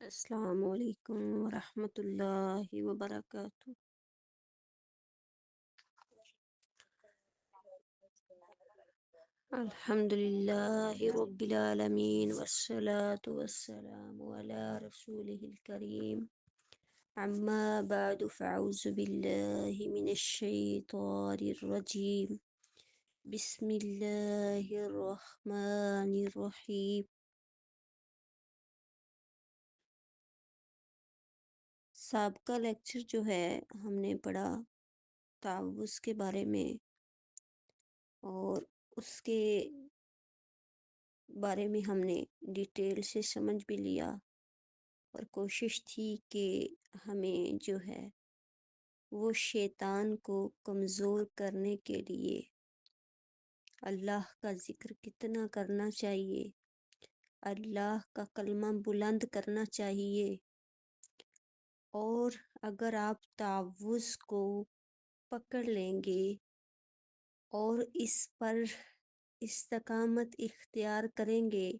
السلام علیکم ورحمۃ اللہ وبرکاتہ۔ الحمد للہ رب العالمین والصلاة والسلام علی رسولہ الکریم، اما بعد فاعوذ باللہ من الشیطان الرجیم، بسم اللہ الرحمن الرحیم۔ سابقہ لیکچر جو ہے ہم نے پڑھا تعوذ کے بارے میں، اور اس کے بارے میں ہم نے ڈیٹیل سے سمجھ بھی لیا، اور کوشش تھی کہ ہمیں جو ہے وہ شیطان کو کمزور کرنے کے لیے اللہ کا ذکر کتنا کرنا چاہیے، اللہ کا کلمہ بلند کرنا چاہیے، اور اگر آپ تعوذ کو پکڑ لیں گے اور اس پر استقامت اختیار کریں گے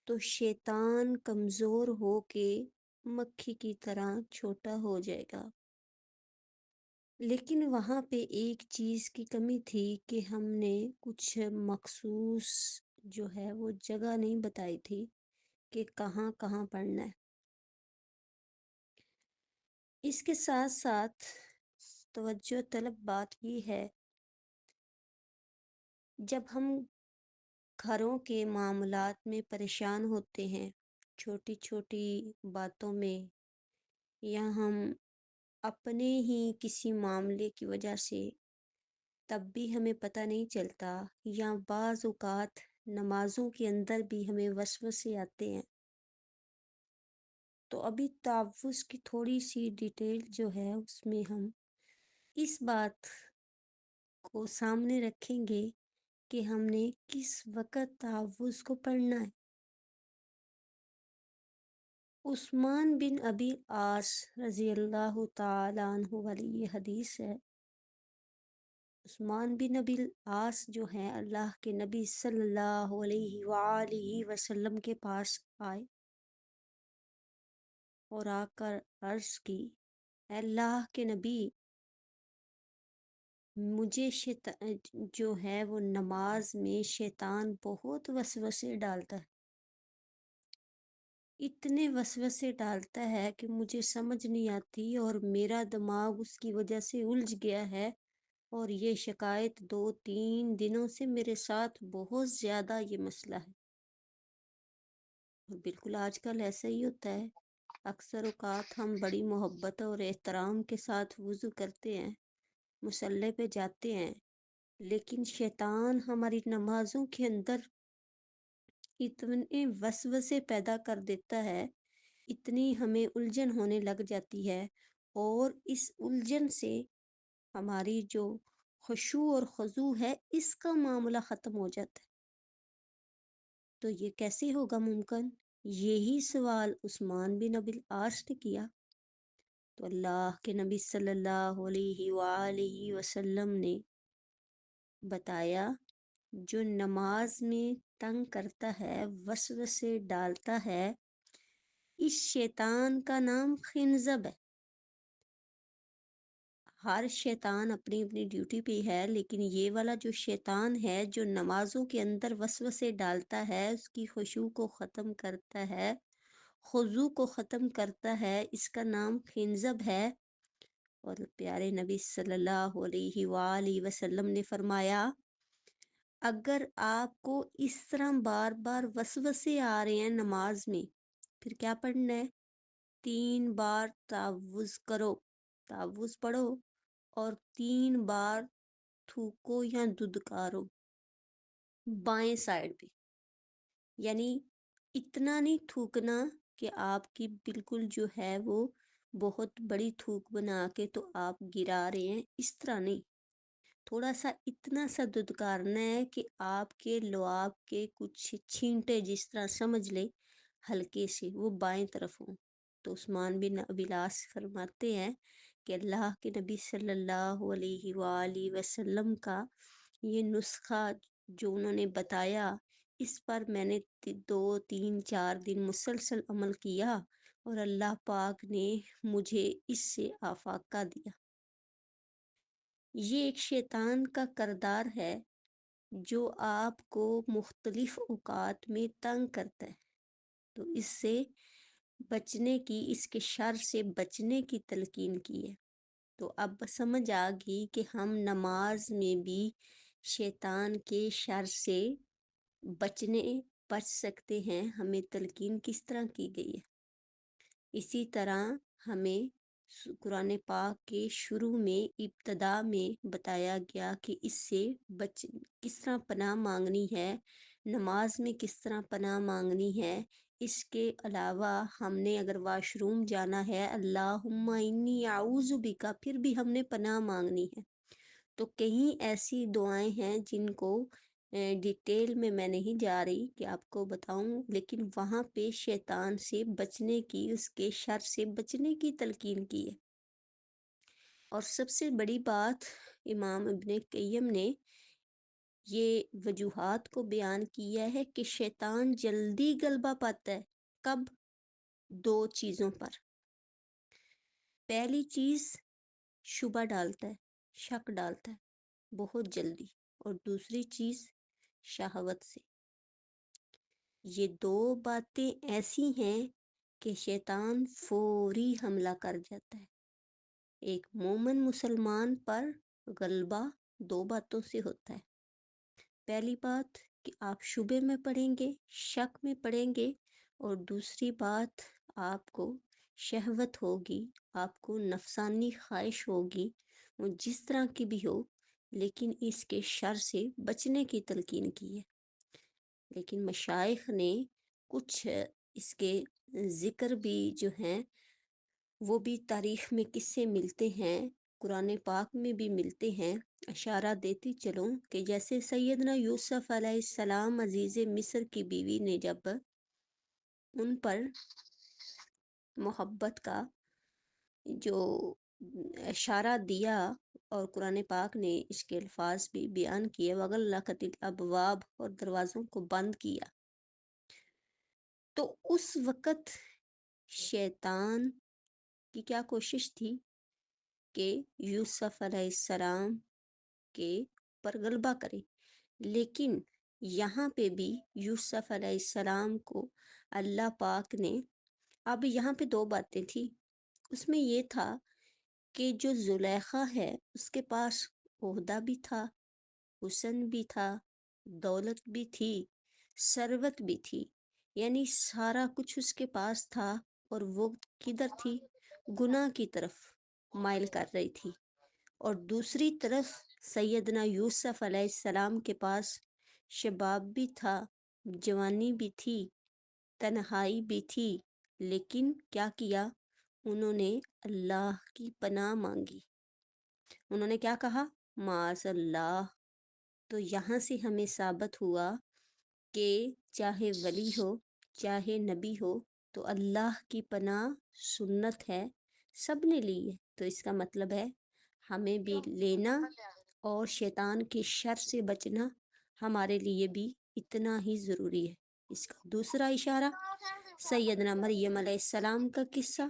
تو شیطان کمزور ہو کے مکھی کی طرح چھوٹا ہو جائے گا۔ لیکن وہاں پہ ایک چیز کی کمی تھی کہ ہم نے کچھ مخصوص جو ہے وہ جگہ نہیں بتائی تھی کہ کہاں کہاں پڑھنا ہے۔ اس کے ساتھ ساتھ توجہ طلب بات یہ ہے، جب ہم گھروں کے معاملات میں پریشان ہوتے ہیں، چھوٹی چھوٹی باتوں میں، یا ہم اپنے ہی کسی معاملے کی وجہ سے تب بھی ہمیں پتہ نہیں چلتا، یا بعض اوقات نمازوں کے اندر بھی ہمیں وسوسے آتے ہیں، تو ابھی تعوذ کی تھوڑی سی ڈیٹیل جو ہے اس میں ہم اس بات کو سامنے رکھیں گے کہ ہم نے کس وقت تعوذ کو پڑھنا ہے۔ عثمان بن ابی عاص رضی اللہ تعالیٰ عنہ والی یہ حدیث ہے۔ عثمان بن ابی عاص جو ہیں اللہ کے نبی صلی اللہ علیہ وآلہ وسلم کے پاس آئے اور آ کر عرض کی، اے اللہ کے نبی، مجھے جو ہے وہ نماز میں شیطان بہت وسوسے ڈالتا ہے، اتنے وسوسے ڈالتا ہے کہ مجھے سمجھ نہیں آتی، اور میرا دماغ اس کی وجہ سے الجھ گیا ہے، اور یہ شکایت 2-3 دنوں سے میرے ساتھ بہت زیادہ یہ مسئلہ ہے۔ اور بالکل آج کل ایسا ہی ہوتا ہے، اکثر اوقات ہم بڑی محبت اور احترام کے ساتھ وضو کرتے ہیں، مصلی پہ جاتے ہیں، لیکن شیطان ہماری نمازوں کے اندر اتنے وسوسے پیدا کر دیتا ہے، اتنی ہمیں الجھن ہونے لگ جاتی ہے، اور اس الجھن سے ہماری جو خشوع اور خضوع ہے اس کا معاملہ ختم ہو جاتا ہے۔ تو یہ کیسے ہوگا ممکن؟ یہی سوال عثمان بن ابی العاص نے کیا، تو اللہ کے نبی صلی اللہ علیہ وآلہ وسلم نے بتایا، جو نماز میں تنگ کرتا ہے، وسوسے ڈالتا ہے، اس شیطان کا نام خنزب ہے۔ ہر شیطان اپنی اپنی ڈیوٹی پہ ہے، لیکن یہ والا جو شیطان ہے جو نمازوں کے اندر وسوسے ڈالتا ہے، اس کی خشوع کو ختم کرتا ہے، خضوع کو ختم کرتا ہے، اس کا نام خنزب ہے۔ اور پیارے نبی صلی اللہ علیہ وآلہ وسلم نے فرمایا، اگر آپ کو اس طرح بار بار وسوسے آ رہے ہیں نماز میں، پھر کیا پڑھنا ہے؟ 3 بار تعوذ کرو، تعوذ پڑھو، اور 3 بار تھوکو یا ددکارو بائیں سائڈ پہ، یعنی اتنا نہیں تھوکنا کہ آپ کی بالکل جو ہے وہ بہت بڑی تھوک بنا کے تو آپ گرا رہے ہیں، اس طرح نہیں، تھوڑا سا اتنا سا ددکارنا ہے کہ آپ کے لعاب کے کچھ چھینٹے جس طرح سمجھ لے ہلکے سے وہ بائیں طرف ہوں۔ تو عثمان بن ابی العاص فرماتے ہیں کہ اللہ کے نبی صلی اللہ علیہ وآلہ وسلم کا یہ نسخہ جو انہوں نے بتایا، اس پر میں نے 2-3-4 دن مسلسل عمل کیا، اور اللہ پاک نے مجھے اس سے آفاقہ دیا۔ یہ ایک شیطان کا کردار ہے جو آپ کو مختلف اوقات میں تنگ کرتا ہے، تو اس سے بچنے کی، اس کے شر سے بچنے کی تلقین کی ہے۔ تو اب سمجھ آ گئی کہ ہم نماز میں بھی شیطان کے شر سے بچ سکتے ہیں، ہمیں تلقین کس طرح کی گئی ہے۔ اسی طرح ہمیں قرآن پاک کے شروع میں، ابتدا میں بتایا گیا کہ اس سے کس طرح پناہ مانگنی ہے، نماز میں کس طرح پناہ مانگنی ہے۔ اس کے علاوہ ہم نے اگر واش روم جانا ہے، اللہم انی اعوذ بک، پھر بھی ہم نے پناہ مانگنی ہے۔ تو کئی ایسی دعائیں ہیں جن کو ڈیٹیل میں نہیں جا رہی کہ آپ کو بتاؤں، لیکن وہاں پہ شیطان سے بچنے کی، اس کے شر سے بچنے کی تلقین کی ہے۔ اور سب سے بڑی بات، امام ابن قیم نے یہ وجوہات کو بیان کیا ہے کہ شیطان جلدی غلبہ پاتا ہے۔ کب؟ دو چیزوں پر۔ پہلی چیز، شبہ ڈالتا ہے، شک ڈالتا ہے بہت جلدی، اور دوسری چیز شہوت سے۔ یہ دو باتیں ایسی ہیں کہ شیطان فوری حملہ کر جاتا ہے۔ ایک مومن مسلمان پر غلبہ دو باتوں سے ہوتا ہے۔ پہلی بات کہ آپ شبے میں پڑیں گے، شک میں پڑیں گے، اور دوسری بات آپ کو شہوت ہوگی، آپ کو نفسانی خواہش ہوگی، وہ جس طرح کی بھی ہو، لیکن اس کے شر سے بچنے کی تلقین کی ہے۔ لیکن مشائخ نے کچھ اس کے ذکر بھی جو ہیں وہ بھی تاریخ میں قصے ملتے ہیں، قرآن پاک میں بھی ملتے ہیں۔ اشارہ دیتی چلوں کہ جیسے سیدنا یوسف علیہ السلام عزیز مصر کی بیوی نے جب ان پر محبت کا جو اشارہ دیا، اور قرآن پاک نے اس کے الفاظ بھی بیان کیے، وَغَلَّقَتِ الْأَبْوَابَ، اور دروازوں کو بند کیا، تو اس وقت شیطان کی کیا کوشش تھی کہ یوسف علیہ السلام کے پر غلبہ کرے۔ لیکن یہاں پہ بھی یوسف علیہ السلام کو اللہ پاک نے، اب یہاں پہ دو باتیں تھیں، اس میں یہ تھا کہ جو زلیخا ہے اس کے پاس عہدہ بھی تھا، حسن بھی تھا، دولت بھی تھی، ثروت بھی تھی، یعنی سارا کچھ اس کے پاس تھا، اور وہ کدھر تھی؟ گناہ کی طرف مائل کر رہی تھی۔ اور دوسری طرف سیدنا یوسف علیہ السلام کے پاس شباب بھی تھا، جوانی بھی تھی، تنہائی بھی تھی، لیکن کیا کیا؟ انہوں نے اللہ کی پناہ مانگی، انہوں نے کیا کہا؟ معاذ اللہ۔ تو یہاں سے ہمیں ثابت ہوا کہ چاہے ولی ہو، چاہے نبی ہو، تو اللہ کی پناہ سنت ہے، سب نے لی ہے، تو اس کا مطلب ہے ہمیں بھی لینا، اور شیطان کے شر سے بچنا ہمارے لیے بھی اتنا ہی ضروری ہے۔ اس کا دوسرا اشارہ سیدنا مریم علیہ السلام کا قصہ،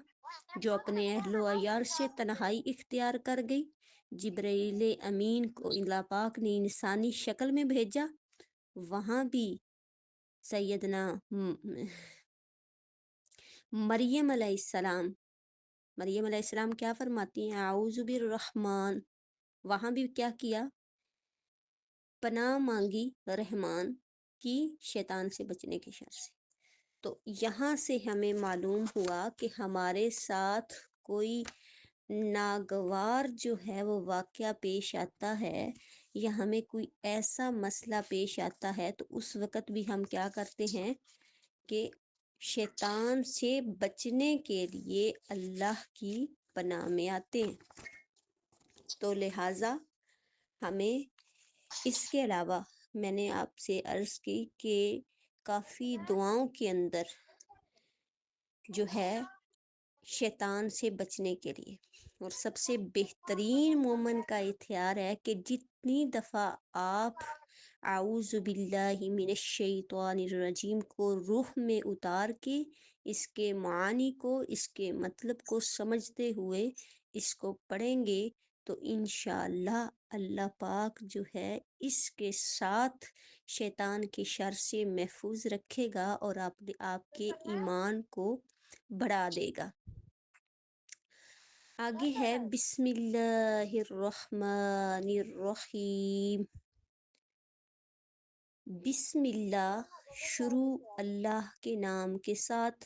جو اپنے اہل و عیال سے تنہائی اختیار کر گئی، جبرائیل امین کو اللہ پاک نے انسانی شکل میں بھیجا، وہاں بھی سیدنا مریم علیہ السلام کیا فرماتی ہیں؟ اعوذ بالرحمن، وہاں بھی کیا کیا؟ پناہ مانگی رحمان کی، شیطان سے بچنے کے شر سے۔ تو یہاں سے ہمیں معلوم ہوا کہ ہمارے ساتھ کوئی ناگوار جو ہے وہ واقعہ پیش آتا ہے، یا ہمیں کوئی ایسا مسئلہ پیش آتا ہے، تو اس وقت بھی ہم کیا کرتے ہیں کہ شیطان سے بچنے کے لیے اللہ کی پناہ میں آتے ہیں۔ تو لہٰذا ہمیں اس کے علاوہ، میں نے آپ سے عرض کی کہ کافی دعاؤں کے اندر جو ہے شیطان سے بچنے کے لیے، اور سب سے بہترین مومن کا اختیار ہے کہ جتنی دفعہ آپ اعوذ باللہ من الشیطان الرجیم کو روح میں اتار کے اس کے معانی کو، اس کے مطلب کو سمجھتے ہوئے اس کو پڑھیں گے تو انشاءاللہ اللہ پاک جو ہے اس کے ساتھ شیطان کے شر سے محفوظ رکھے گا اور آپ کے ایمان کو بڑھا دے گا۔ آگے ہے بسم اللہ الرحمن الرحیم۔ بسم اللہ شروع اللہ کے نام کے ساتھ،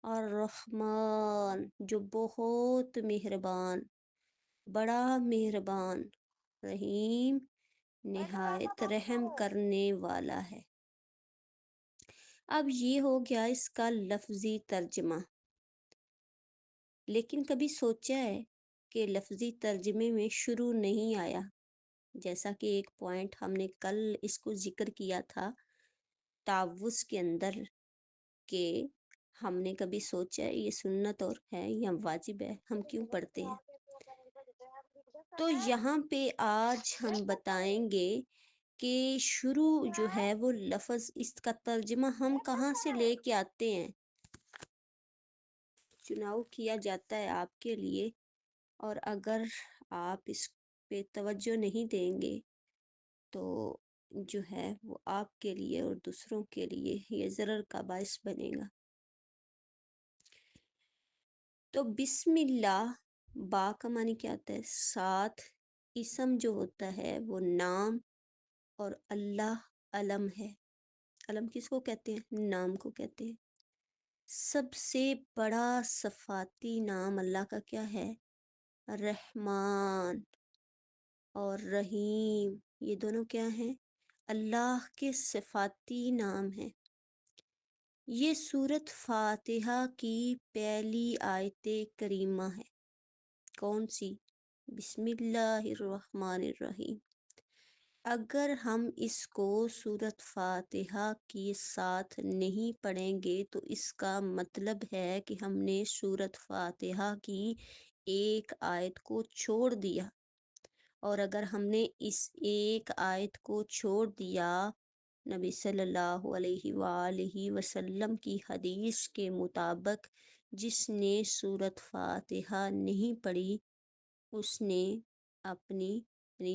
الرحمن جو بہت مہربان، بڑا مہربان، رحیم نہایت رحم کرنے والا ہے۔ اب یہ ہو گیا اس کا لفظی ترجمہ، لیکن کبھی سوچا ہے کہ لفظی ترجمے میں شروع نہیں آیا؟ جیسا کہ ایک پوائنٹ ہم نے کل اس کو ذکر کیا تھا تعوذ کے اندر، کہ ہم نے کبھی سوچا ہے یہ سنت اور ہے یا واجب ہے، ہم کیوں پڑھتے ہیں؟ تو یہاں پہ آج ہم بتائیں گے کہ شروع جو ہے وہ لفظ، اس کا ترجمہ ہم کہاں سے لے کے آتے ہیں۔ چناؤ کیا جاتا ہے آپ کے لیے، اور اگر آپ اس پہ توجہ نہیں دیں گے تو جو ہے وہ آپ کے لیے اور دوسروں کے لیے یہ ضرر کا باعث بنے گا۔ تو بسم اللہ، با کا معنی کیا ہوتا ہے؟ ساتھ، اسم جو ہوتا ہے وہ نام، اور اللہ علم ہے۔ علم کس کو کہتے ہیں؟ نام کو کہتے ہیں۔ سب سے بڑا صفاتی نام اللہ کا کیا ہے؟ رحمان اور رحیم، یہ دونوں کیا ہیں؟ اللہ کے صفاتی نام ہیں۔ یہ سورۃ فاتحہ کی پہلی آیت کریمہ ہے۔ کون سی؟ بسم اللہ الرحمن الرحیم۔ اگر ہم اس کو سورۃ فاتحہ کے ساتھ نہیں پڑھیں گے تو اس کا مطلب ہے کہ ہم نے سورۃ فاتحہ کی ایک آیت کو چھوڑ دیا، اور اگر ہم نے اس ایک آیت کو چھوڑ دیا، نبی صلی اللہ علیہ وآلہ وسلم کی حدیث کے مطابق جس نے سورۃ فاتحہ نہیں پڑھی اس نے اپنی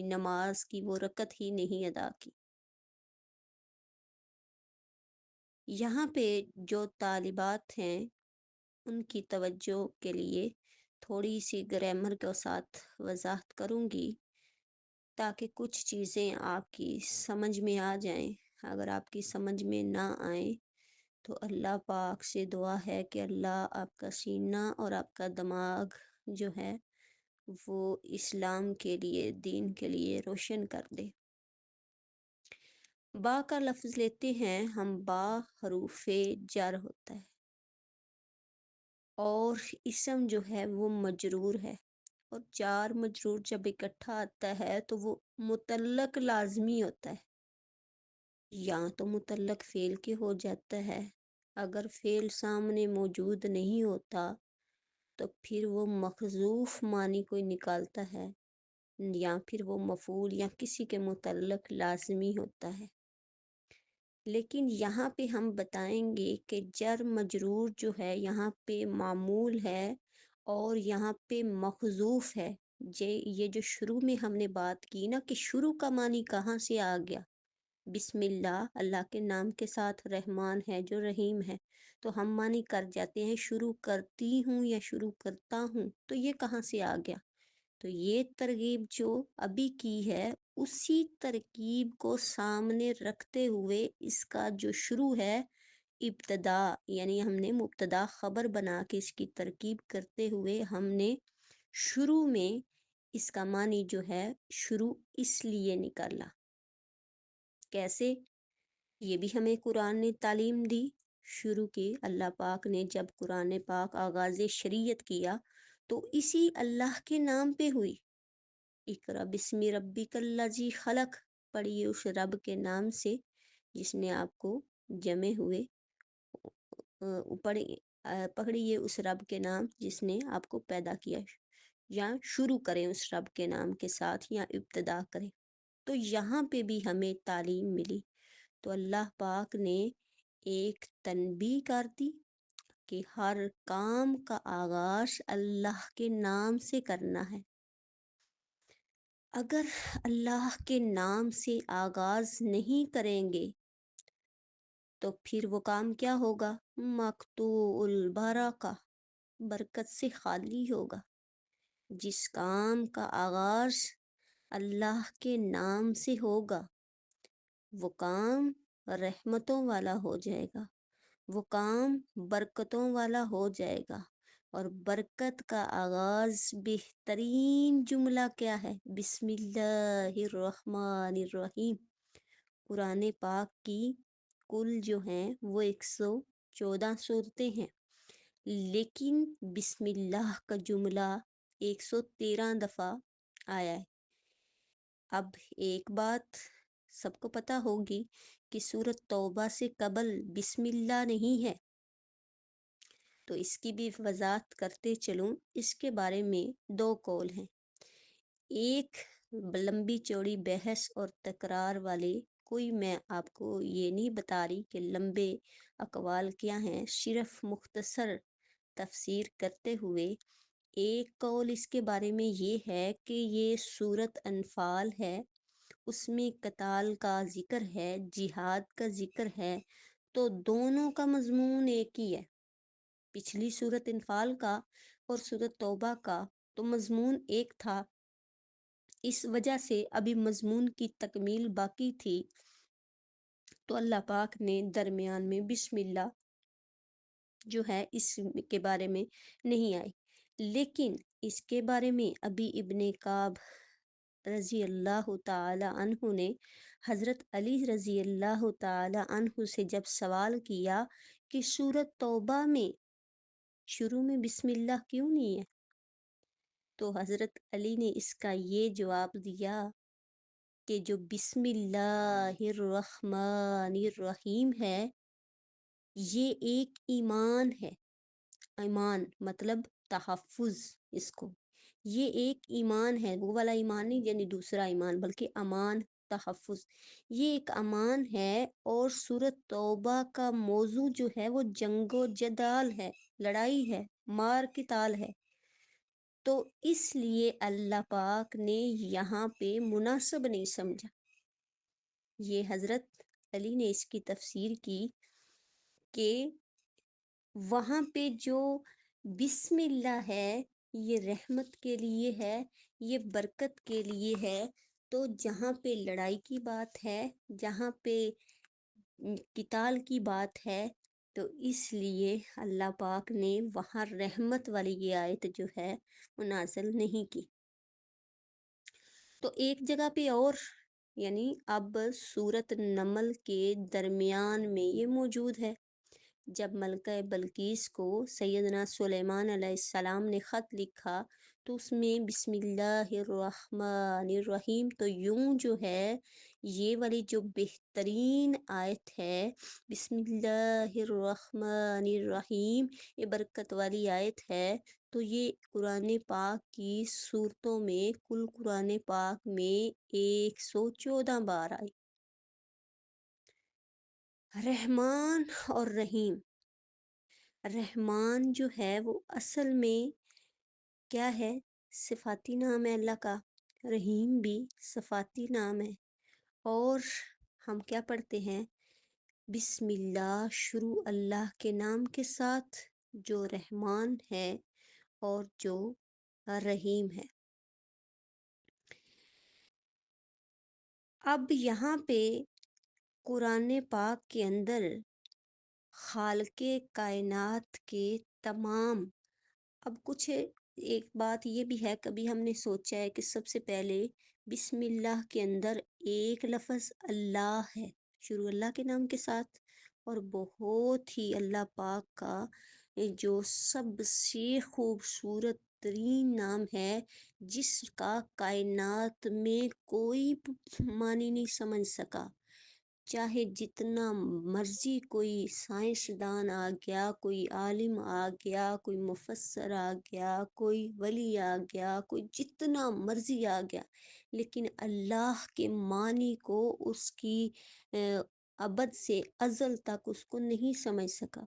نماز کی وہ رکعت ہی نہیں ادا کی۔ یہاں پہ جو طالبات ہیں ان کی توجہ کے لیے تھوڑی سی گرامر کے ساتھ وضاحت کروں گی تاکہ کچھ چیزیں آپ کی سمجھ میں آ جائیں۔ اگر آپ کی سمجھ میں نہ آئیں تو اللہ پاک سے دعا ہے کہ اللہ آپ کا سینہ اور آپ کا دماغ جو ہے وہ اسلام کے لیے، دین کے لیے روشن کر دے۔ با کا لفظ لیتے ہیں ہم، با حروف جر ہوتا ہے، اور اسم جو ہے وہ مجرور ہے، اور چار مجرور جب اکٹھا آتا ہے تو وہ متعلق لازمی ہوتا ہے، یا تو متعلق فعل کے ہو جاتا ہے، اگر فعل سامنے موجود نہیں ہوتا تو پھر وہ محذوف معنی کوئی نکالتا ہے، یا پھر وہ مفعول یا کسی کے متعلق لازمی ہوتا ہے۔ لیکن یہاں پہ ہم بتائیں گے کہ جر مجرور جو ہے یہاں پہ معمول ہے اور یہاں پہ محذوف ہے۔ یہ جو شروع میں ہم نے بات کی نا کہ شروع کا معنی کہاں سے آ گیا، بسم اللہ، اللہ کے نام کے ساتھ، رحمان ہے جو رحیم ہے، تو ہم معنی کر جاتے ہیں شروع کرتی ہوں یا شروع کرتا ہوں، تو یہ کہاں سے آ گیا؟ تو یہ ترغیب جو ابھی کی ہے اسی ترکیب کو سامنے رکھتے ہوئے اس کا جو شروع ہے ابتدا، یعنی ہم نے مبتدا خبر بنا کے اس کی ترکیب کرتے ہوئے ہم نے شروع میں اس کا معنی جو ہے شروع اس لیے نکالا۔ کیسے؟ یہ بھی ہمیں قرآن نے تعلیم دی، شروع کی اللہ پاک نے جب قرآن پاک آغاز شریعت کیا تو اسی اللہ کے نام پہ ہوئی۔ اقرا بسم ربک الذی خلق، پڑھیے اس رب کے نام سے جس نے آپ کو جمے ہوئے، پکڑیے اس رب کے نام جس نے آپ کو پیدا کیا، یا شروع کریں اس رب کے نام کے ساتھ یا ابتدا کریں۔ تو یہاں پہ بھی ہمیں تعلیم ملی، تو اللہ پاک نے ایک تنبیہ کر دی کہ ہر کام کا آغاز اللہ کے نام سے کرنا ہے۔ اگر اللہ کے نام سے آغاز نہیں کریں گے تو پھر وہ کام کیا ہوگا؟ مقطوع البرکہ، برکت سے خالی ہوگا۔ جس کام کا آغاز اللہ کے نام سے ہوگا وہ کام رحمتوں والا ہو جائے گا، وہ کام برکتوں والا ہو جائے گا۔ اور برکت کا آغاز بہترین جملہ کیا ہے؟ بسم اللہ الرحمن الرحیم۔ قرآن پاک کی کل جو ہیں وہ 114 صورتیں ہیں، لیکن بسم اللہ کا جملہ 113 دفعہ آیا ہے۔ اب ایک بات سب کو پتہ ہوگی کہ سورۃ توبہ سے قبل بسم اللہ نہیں ہے، تو اس کی بھی وضاحت کرتے چلوں۔ اس کے بارے میں دو قول ہیں، ایک لمبی چوڑی بحث اور تکرار والے، کوئی میں آپ کو یہ نہیں بتا رہی کہ لمبے اقوال کیا ہیں، صرف مختصر تفسیر کرتے ہوئے ایک قول اس کے بارے میں یہ ہے کہ یہ سورۃ انفال ہے، اس میں قتال کا ذکر ہے، جہاد کا ذکر ہے، تو دونوں کا مضمون ایک ہی ہے۔ پچھلی سورۃ انفال کا اور سورۃ توبہ کا تو مضمون ایک تھا، اس وجہ سے ابھی مضمون کی تکمیل باقی تھی، تو اللہ پاک نے درمیان میں بسم اللہ جو ہے اس کے بارے میں نہیں آئی۔ لیکن اس کے بارے میں ابھی ابن کعب رضی اللہ تعالی عنہ نے حضرت علی رضی اللہ تعالی عنہ سے جب سوال کیا کہ سورۃ توبہ میں شروع میں بسم اللہ کیوں نہیں ہے، تو حضرت علی نے اس کا یہ جواب دیا کہ جو بسم اللہ الرحمن الرحیم ہے یہ ایک ایمان ہے، ایمان مطلب تحفظ، اس کو یہ ایک ایمان ہے، وہ والا ایمان نہیں یعنی دوسرا ایمان، بلکہ امان، تحفظ، یہ ایک امان ہے۔ اور سورۃ توبہ کا موضوع جو ہے وہ جنگ و جدال ہے، لڑائی ہے، مار قتال ہے، تو اس لیے اللہ پاک نے یہاں پہ مناسب نہیں سمجھا۔ یہ حضرت علی نے اس کی تفسیر کی کہ وہاں پہ جو بسم اللہ ہے یہ رحمت کے لیے ہے، یہ برکت کے لیے ہے، تو جہاں پہ لڑائی کی بات ہے، جہاں پہ قتال کی بات ہے، تو اس لیے اللہ پاک نے وہاں رحمت والی یہ آیت جو ہے وہ نازل نہیں کی۔ تو ایک جگہ پہ اور، یعنی اب سورۃ نمل کے درمیان میں یہ موجود ہے، جب ملکہ بلقیس کو سیدنا سلیمان علیہ السلام نے خط لکھا تو اس میں بسم اللہ الرحمن الرحیم، تو یوں جو ہے یہ والی جو بہترین آیت ہے بسم اللہ الرحمن الرحیم، یہ برکت والی آیت ہے، تو یہ قرآن پاک کی صورتوں میں کل قرآن پاک میں 114 بار آئی۔ رحمان اور رحیم، رحمان جو ہے وہ اصل میں کیا ہے؟ صفاتی نام ہے اللہ کا، رحیم بھی صفاتی نام ہے۔ اور ہم کیا پڑھتے ہیں؟ بسم اللہ، شروع اللہ کے نام کے ساتھ، جو رحمان ہے اور جو رحیم ہے۔ اب یہاں پہ قرآن پاک کے اندر خالق کائنات کے تمام، اب کچھ ایک بات یہ بھی ہے، کبھی ہم نے سوچا ہے کہ سب سے پہلے بسم اللہ کے اندر ایک لفظ اللہ ہے، شروع اللہ کے نام کے ساتھ، اور بہت ہی اللہ پاک کا جو سب سے خوبصورت ترین نام ہے، جس کا کائنات میں کوئی معنی نہیں سمجھ سکا، چاہے جتنا مرضی کوئی سائنسدان آ گیا، کوئی عالم آ گیا، کوئی مفسر آ گیا، کوئی ولی آ گیا، کوئی جتنا مرضی آ گیا، لیکن اللہ کے معنی کو اس کی ابد سے ازل تک اس کو نہیں سمجھ سکا۔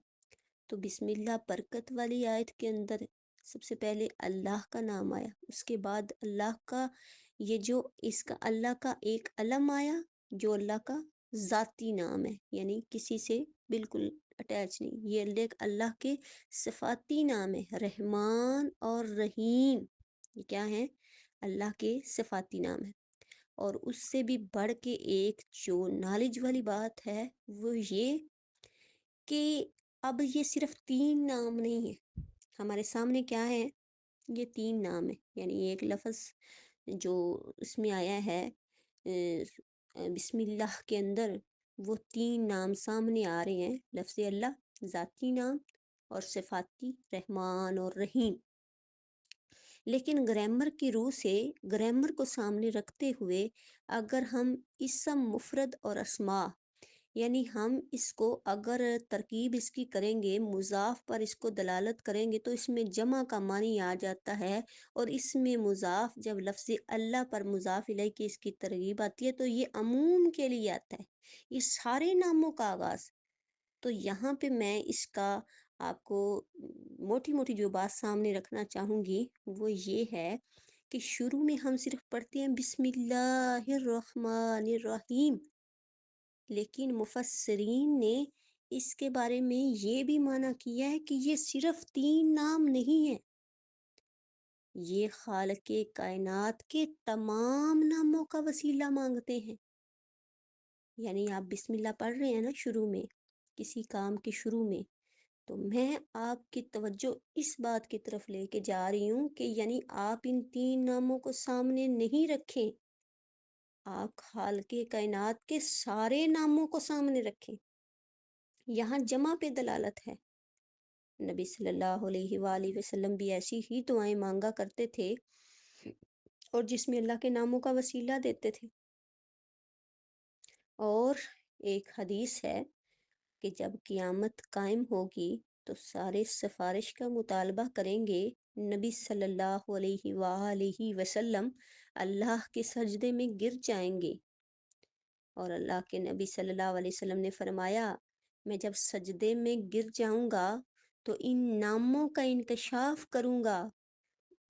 تو بسم اللہ برکت والی آیت کے اندر سب سے پہلے اللہ کا نام آیا، اس کے بعد اللہ کا یہ جو اس کا اللہ کا ایک علم آیا جو اللہ کا ذاتی نام ہے، یعنی کسی سے بالکل اٹیچ نہیں، یہ اللہ کے صفاتی نام ہے، رحمان اور رحیم، یہ کیا ہے؟ اللہ کے صفاتی نام ہے۔ اور اس سے بھی بڑھ کے ایک جو نالج والی بات ہے وہ یہ کہ اب یہ صرف 3 نام نہیں ہے ہمارے سامنے، کیا ہے؟ یہ 3 نام ہے، یعنی ایک لفظ جو اس میں آیا ہے بسم اللہ کے اندر، وہ 3 نام سامنے آ رہے ہیں، لفظ اللہ، ذاتی نام اور صفاتی رحمان اور رحیم۔ لیکن گرامر کی روح سے گرامر کو سامنے رکھتے ہوئے اگر ہم اسم مفرد اور اسماء، یعنی ہم اس کو اگر ترکیب اس کی کریں گے، مضاف پر اس کو دلالت کریں گے تو اس میں جمع کا معنی آ جاتا ہے، اور اس میں مضاف جب لفظ اللہ پر مضاف الیہ کی اس کی ترغیب آتی ہے تو یہ عموم کے لیے آتا ہے، یہ سارے ناموں کا آغاز۔ تو یہاں پہ میں اس کا آپ کو موٹی موٹی جو بات سامنے رکھنا چاہوں گی وہ یہ ہے کہ شروع میں ہم صرف پڑھتے ہیں بسم اللہ الرحمن الرحیم، لیکن مفسرین نے اس کے بارے میں یہ بھی معنی کیا ہے کہ یہ صرف 3 نام نہیں ہیں، یہ خالق کائنات کے تمام ناموں کا وسیلہ مانگتے ہیں۔ یعنی آپ بسم اللہ پڑھ رہے ہیں نا شروع میں، کسی کام کے شروع میں، تو میں آپ کی توجہ اس بات کی طرف لے کے جا رہی ہوں کہ یعنی آپ ان 3 ناموں کو سامنے نہیں رکھیں، آپ خالق کائنات کے سارے ناموں کو سامنے رکھیں۔ یہاں جمع پہ دلالت ہے، نبی صلی اللہ علیہ وآلہ وسلم بھی ایسی ہی دعائیں مانگا کرتے تھے اور جس میں اللہ کے ناموں کا وسیلہ دیتے تھے۔ اور ایک حدیث ہے کہ جب قیامت قائم ہوگی تو سارے سفارش کا مطالبہ کریں گے، نبی صلی اللہ علیہ وآلہ وسلم اللہ کے سجدے میں گر جائیں گے، اور اللہ کے نبی صلی اللہ علیہ وسلم نے فرمایا میں جب سجدے میں گر جاؤں گا تو ان ناموں کا انکشاف کروں گا،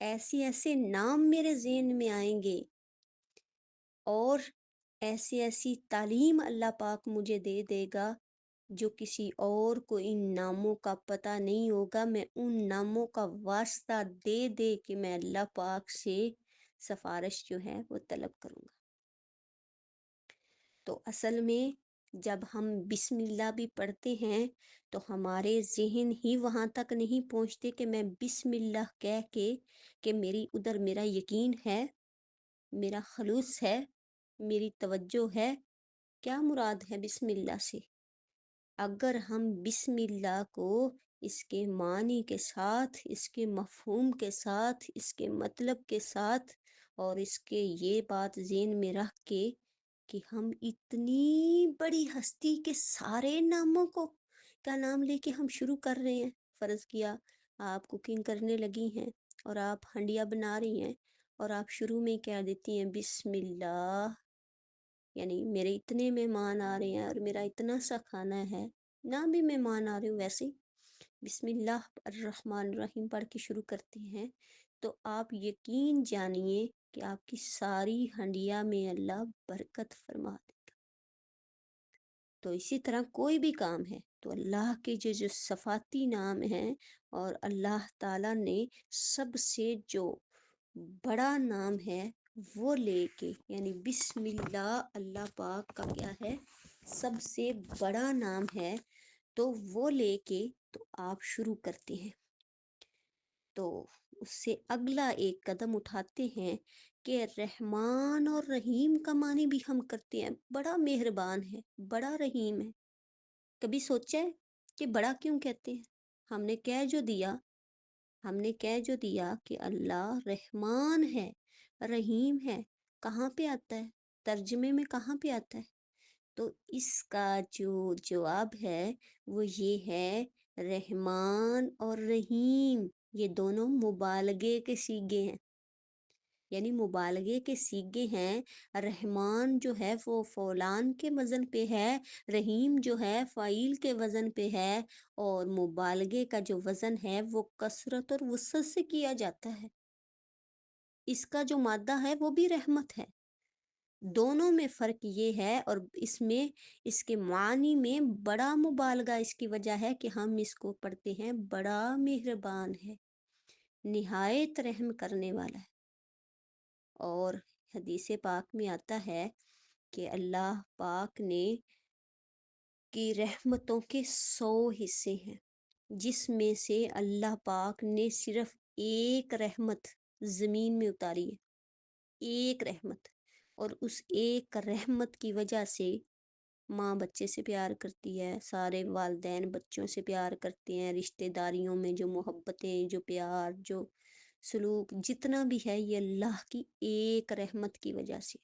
ایسے ایسے نام میرے ذہن میں آئیں گے اور ایسی ایسی تعلیم اللہ پاک مجھے دے دے گا جو کسی اور کو ان ناموں کا پتہ نہیں ہوگا، میں ان ناموں کا واسطہ دے دے کہ میں اللہ پاک سے سفارش جو ہے وہ طلب کروں گا۔ تو اصل میں جب ہم بسم اللہ بھی پڑھتے ہیں تو ہمارے ذہن ہی وہاں تک نہیں پہنچتے کہ میں بسم اللہ کہہ کے کہ میری ادھر میرا یقین ہے، میرا خلوص ہے، میری توجہ ہے، کیا مراد ہے بسم اللہ سے؟ اگر ہم بسم اللہ کو اس کے معنی کے ساتھ، اس کے مفہوم کے ساتھ، اس کے مطلب کے ساتھ اور اس کے یہ بات ذہن میں رکھ کے کہ ہم اتنی بڑی ہستی کے سارے ناموں کو کا نام لے کے ہم شروع کر رہے ہیں، فرض کیا آپ کوکنگ کرنے لگی ہیں اور آپ ہنڈیا بنا رہی ہیں اور آپ شروع میں کہہ دیتی ہیں بسم اللہ، یعنی میرے اتنے مہمان آ رہے ہیں اور میرا اتنا سا کھانا ہے، نہ بھی مہمان آ رہے ہوں ویسے ہی بسم اللہ الرحمن الرحیم پڑھ کے شروع کرتے ہیں، تو آپ یقین جانیے کہ آپ کی ساری ہنڈیا میں اللہ برکت فرما دے گا۔ تو اسی طرح کوئی بھی کام ہے تو اللہ کے جو صفاتی نام ہیں اور اللہ تعالیٰ نے سب سے جو بڑا نام ہے وہ لے کے، یعنی بسم اللہ اللہ پاک کا کیا ہے؟ سب سے بڑا نام ہے، تو وہ لے کے تو آپ شروع کرتے ہیں، تو اس سے اگلا ایک قدم اٹھاتے ہیں کہ رحمان اور رحیم کا معنی بھی ہم کرتے ہیں، بڑا مہربان ہے، بڑا رحیم ہے۔ کبھی سوچا ہے کہ بڑا کیوں کہتے ہیں؟ ہم نے کہہ جو دیا کہ اللہ رحمان ہے، رحیم ہے، کہاں پہ آتا ہے؟ ترجمے میں کہاں پہ آتا ہے؟ تو اس کا جو جواب ہے وہ یہ ہے رحمان اور رحیم، یہ دونوں مبالغے کے صیغے ہیں، یعنی مبالغے کے صیغے ہیں۔ رحمان جو ہے وہ فعلان کے وزن پہ ہے، رحیم جو ہے فعیل کے وزن پہ ہے، اور مبالغے کا جو وزن ہے وہ کثرت اور وسعت سے کیا جاتا ہے۔ اس کا جو مادہ ہے وہ بھی رحمت ہے۔ دونوں میں فرق یہ ہے، اور اس میں اس کے معنی میں بڑا مبالغہ اس کی وجہ ہے کہ ہم اس کو پڑھتے ہیں بڑا مہربان ہے، نہایت رحم کرنے والا ہے۔ اور حدیث پاک میں آتا ہے کہ اللہ پاک نے کی رحمتوں کے 100 حصے ہیں، جس میں سے اللہ پاک نے صرف ایک رحمت زمین میں اتاری ہے، ایک رحمت۔ اور اس ایک رحمت کی وجہ سے ماں بچے سے پیار کرتی ہے، سارے والدین بچوں سے پیار کرتے ہیں، رشتہ داریوں میں جو محبتیں، جو پیار، جو سلوک جتنا بھی ہے، یہ اللہ کی ایک رحمت کی وجہ سے۔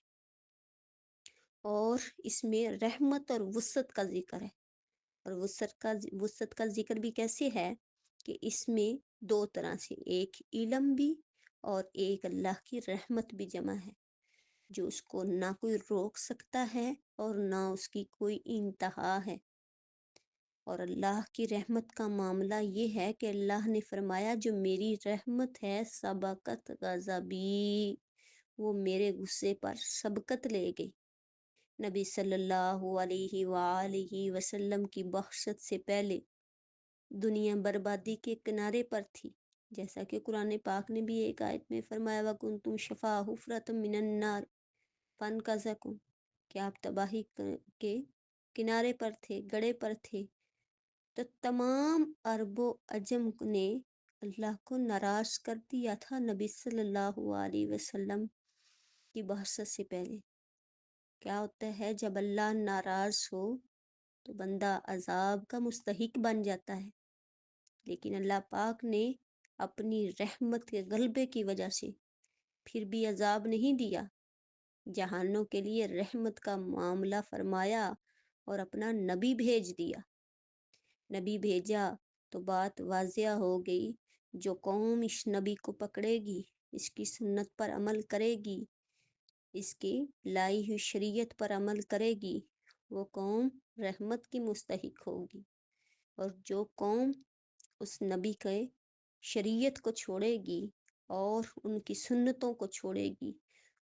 اور اس میں رحمت اور وسعت کا ذکر ہے، اور وسعت کا ذکر بھی کیسے ہے کہ اس میں دو طرح سے، ایک علم بھی اور ایک اللہ کی رحمت بھی جمع ہے، جو اس کو نہ کوئی روک سکتا ہے اور نہ اس کی کوئی انتہا ہے۔ اور اللہ کی رحمت کا معاملہ یہ ہے کہ اللہ نے فرمایا جو میری رحمت ہے سبقت غضبی، وہ میرے غصے پر سبقت لے گئی۔ نبی صلی اللہ علیہ وآلہ وسلم کی بعثت سے پہلے دنیا بربادی کے کنارے پر تھی، جیسا کہ قرآن پاک نے بھی ایک آیت میں فرمایا وَكُنْتُمْ شَفَا حُفْرَةٍ مِّنَ النَّارِ فَانْقَذَكُمْ، کہ آپ تباہی کے کنارے پر تھے، گڑھے پر تھے۔ تو تمام عرب و عجم نے اللہ کو ناراض کر دیا تھا نبی صلی اللہ علیہ وسلم کی بعثت سے پہلے۔ کیا ہوتا ہے جب اللہ ناراض ہو تو بندہ عذاب کا مستحق بن جاتا ہے، لیکن اللہ پاک نے اپنی رحمت کے غلبے کی وجہ سے پھر بھی عذاب نہیں دیا، جہانوں کے لیے رحمت کا معاملہ فرمایا اور اپنا نبی بھیج دیا۔ نبی بھیجا تو بات واضح ہو گئی، جو قوم اس نبی کو پکڑے گی، اس کی سنت پر عمل کرے گی، اس کی لائی ہوئی شریعت پر عمل کرے گی، وہ قوم رحمت کی مستحق ہوگی۔ اور جو قوم اس نبی کے شریعت کو چھوڑے گی اور ان کی سنتوں کو چھوڑے گی،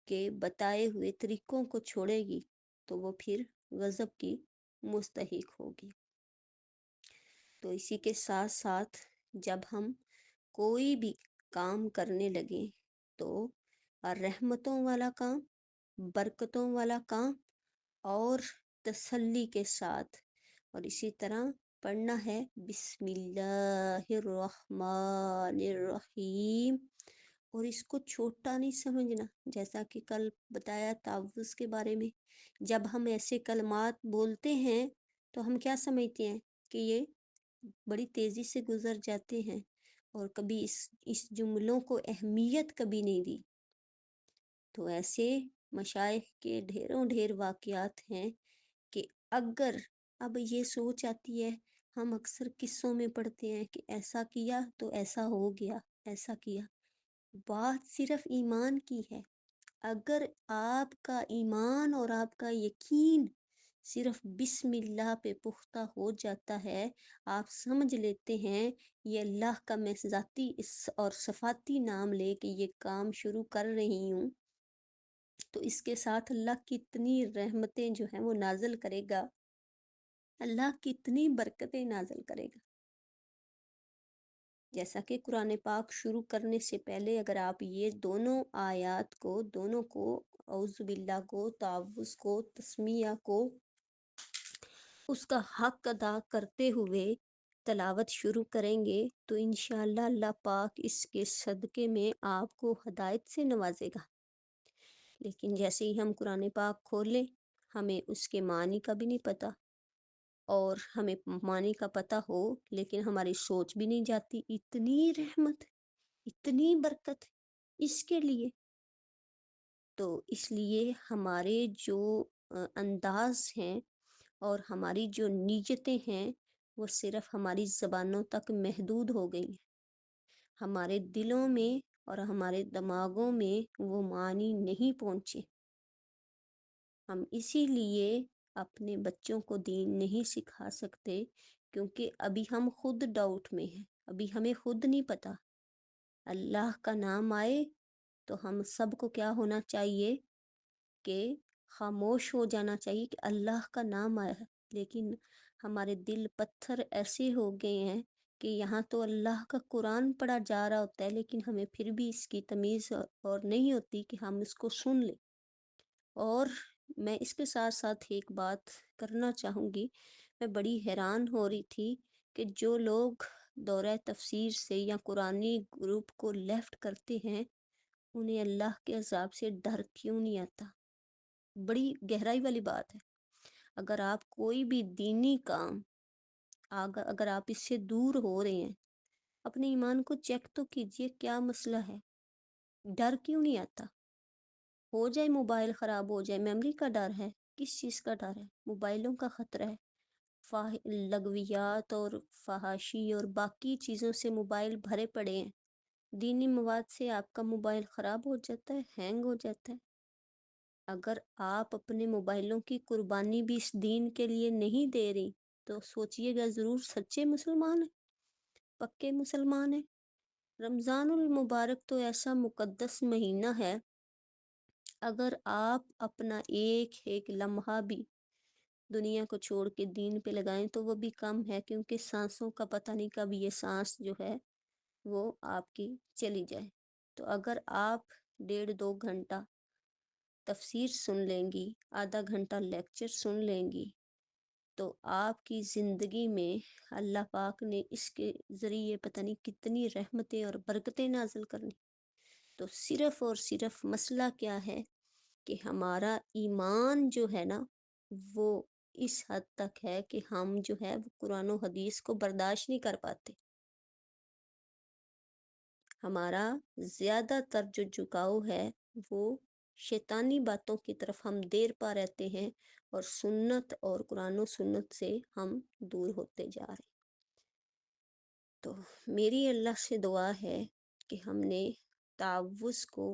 کہ بتائے ہوئے طریقوں کو چھوڑے گی، تو وہ پھر غضب کی مستحق ہوگی۔ تو اسی کے ساتھ ساتھ جب ہم کوئی بھی کام کرنے لگیں تو رحمتوں والا کام، برکتوں والا کام، اور تسلی کے ساتھ، اور اسی طرح پڑھنا ہے بسم اللہ الرحمن الرحیم، اور اس کو چھوٹا نہیں سمجھنا، جیسا کہ کل بتایا تعوذ کے بارے میں۔ جب ہم ایسے کلمات بولتے ہیں تو ہم کیا سمجھتے ہیں کہ یہ بڑی تیزی سے گزر جاتے ہیں، اور کبھی اس جملوں کو اہمیت کبھی نہیں دی۔ تو ایسے مشائخ کے ڈھیروں ڈھیر واقعات ہیں کہ اگر اب یہ سوچ آتی ہے، ہم اکثر قصوں میں پڑھتے ہیں کہ ایسا کیا تو ایسا ہو گیا، ایسا کیا۔ بات صرف ایمان کی ہے۔ اگر آپ کا ایمان اور آپ کا یقین صرف بسم اللہ پہ پختہ ہو جاتا ہے، آپ سمجھ لیتے ہیں یہ اللہ کا میں ذاتی اور صفاتی نام لے کے یہ کام شروع کر رہی ہوں، تو اس کے ساتھ اللہ کتنی رحمتیں جو ہیں وہ نازل کرے گا، اللہ کتنی برکتیں نازل کرے گا۔ جیسا کہ قرآن پاک شروع کرنے سے پہلے اگر آپ یہ دونوں آیات کو، دونوں کو، اعوذ باللہ کو، تعوذ کو، تسمیہ کو، اس کا حق ادا کرتے ہوئے تلاوت شروع کریں گے تو انشاءاللہ اللہ پاک اس کے صدقے میں آپ کو ہدایت سے نوازے گا۔ لیکن جیسے ہی ہم قرآن پاک کھولیں، ہمیں اس کے معنی کا بھی نہیں پتہ، اور ہمیں معنی کا پتہ ہو لیکن ہماری سوچ بھی نہیں جاتی، اتنی رحمت، اتنی برکت اس کے لیے۔ تو اس لیے ہمارے جو انداز ہیں اور ہماری جو نیتیں ہیں وہ صرف ہماری زبانوں تک محدود ہو گئی ہیں۔ ہمارے دلوں میں اور ہمارے دماغوں میں وہ معنی نہیں پہنچے۔ ہم اسی لیے اپنے بچوں کو دین نہیں سکھا سکتے، کیونکہ ابھی ہم خود ڈاؤٹ میں ہیں، ابھی ہمیں خود نہیں پتہ۔ اللہ کا نام آئے تو ہم سب کو کیا ہونا چاہیے کہ خاموش ہو جانا چاہیے کہ اللہ کا نام آیا ہے، لیکن ہمارے دل پتھر ایسے ہو گئے ہیں کہ یہاں تو اللہ کا قرآن پڑھا جا رہا ہوتا ہے، لیکن ہمیں پھر بھی اس کی تمیز اور نہیں ہوتی کہ ہم اس کو سن لیں۔ اور میں اس کے ساتھ ساتھ ایک بات کرنا چاہوں گی، میں بڑی حیران ہو رہی تھی کہ جو لوگ دورہ تفسیر سے یا قرآنی گروپ کو لیفٹ کرتے ہیں، انہیں اللہ کے عذاب سے ڈر کیوں نہیں آتا؟ بڑی گہرائی والی بات ہے۔ اگر آپ کوئی بھی دینی کام، اگر آپ اس سے دور ہو رہے ہیں، اپنے ایمان کو چیک تو کیجئے، کیا مسئلہ ہے؟ ڈر کیوں نہیں آتا؟ ہو جائے موبائل خراب ہو جائے، میموری کا ڈر ہے؟ کس چیز کا ڈر ہے؟ موبائلوں کا خطرہ ہے، لغویات اور فحاشی اور باقی چیزوں سے موبائل بھرے پڑے ہیں، دینی مواد سے آپ کا موبائل خراب ہو جاتا ہے، ہینگ ہو جاتا ہے۔ اگر آپ اپنے موبائلوں کی قربانی بھی اس دین کے لیے نہیں دے رہی، تو سوچئے گا ضرور سچے مسلمان ہیں، پکے مسلمان ہیں۔ رمضان المبارک تو ایسا مقدس مہینہ ہے، اگر آپ اپنا ایک ایک لمحہ بھی دنیا کو چھوڑ کے دین پہ لگائیں تو وہ بھی کم ہے، کیونکہ سانسوں کا پتہ نہیں کب یہ سانس جو ہے وہ آپ کی چلی جائے۔ تو اگر آپ 1.5-2 گھنٹہ تفسیر سن لیں گی، آدھا گھنٹہ لیکچر سن لیں گی، تو آپ کی زندگی میں اللہ پاک نے اس کے ذریعے پتہ نہیں کتنی رحمتیں اور برکتیں نازل کرنی۔ تو صرف اور صرف مسئلہ کیا ہے کہ ہمارا ایمان جو ہے نا، وہ اس حد تک ہے کہ ہم جو ہے وہ قرآن و حدیث کو برداشت نہیں کر پاتے۔ ہمارا زیادہ تر جو جھکاؤ ہے وہ شیطانی باتوں کی طرف ہم دیر پا رہتے ہیں، اور سنت اور قرآن و سنت سے ہم دور ہوتے جا رہے ہیں۔ تو میری اللہ سے دعا ہے کہ ہم نے تعوذ کو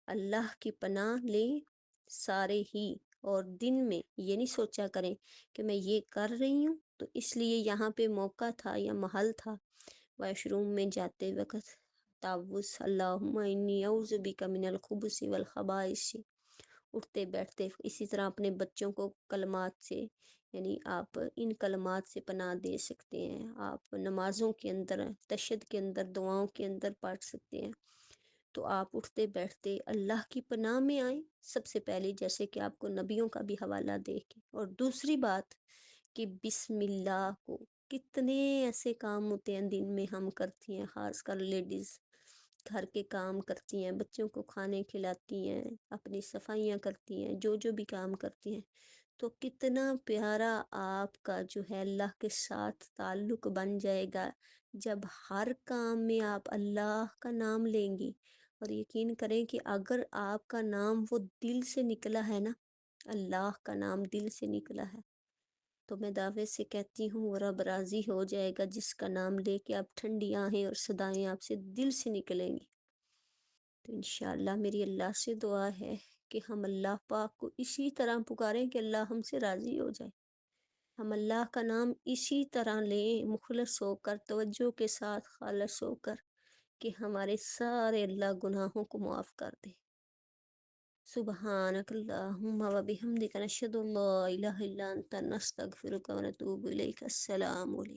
اللہ کی پناہ لیں سارے ہی، اور دن میں یہ نہیں سوچا کریں کہ میں یہ کر رہی ہوں تو اس لیے یہاں پہ موقع تھا یا محل تھا۔ واش روم میں جاتے وقت تعوذ اللہم انی اعوذ بک من الخبث والخبائث، اٹھتے بیٹھتے اسی طرح اپنے بچوں کو کلمات سے، یعنی آپ ان کلمات سے پناہ دے سکتے ہیں، آپ نمازوں کے اندر، تشہد کے اندر، دعاؤں کے اندر پڑھ سکتے ہیں۔ تو آپ اٹھتے بیٹھتے اللہ کی پناہ میں آئیں سب سے پہلے، جیسے کہ آپ کو نبیوں کا بھی حوالہ دے کے۔ اور دوسری بات کہ بسم اللہ کو، کتنے ایسے کام ہوتے ہیں دن میں ہم کرتی ہیں، خاص کر لیڈیز گھر کے کام کرتی ہیں، بچوں کو کھانے کھلاتی ہیں، اپنی صفائیاں کرتی ہیں، جو بھی کام کرتی ہیں، تو کتنا پیارا آپ کا جو ہے اللہ کے ساتھ تعلق بن جائے گا جب ہر کام میں آپ اللہ کا نام لیں گی۔ اور یقین کریں کہ اگر آپ کا نام وہ دل سے نکلا ہے نا، اللہ کا نام دل سے نکلا ہے، تو میں دعوے سے کہتی ہوں وہ رب راضی ہو جائے گا، جس کا نام لے کے آپ ٹھنڈی آہیں اور صدائیں آپ سے دل سے نکلیں گی۔ تو انشاءاللہ میری اللہ سے دعا ہے کہ ہم اللہ پاک کو اسی طرح پکاریں کہ اللہ ہم سے راضی ہو جائے۔ ہم اللہ کا نام اسی طرح لیں، مخلص ہو کر، توجہ کے ساتھ، خالص ہو کر، کہ ہمارے سارے اللہ گناہوں کو معاف کر دے۔ سبحانک اللہم و بحمدک، نشہد ان لا الہ الا انت، نستغفرک و نتوب الیک۔ السلام علیکم۔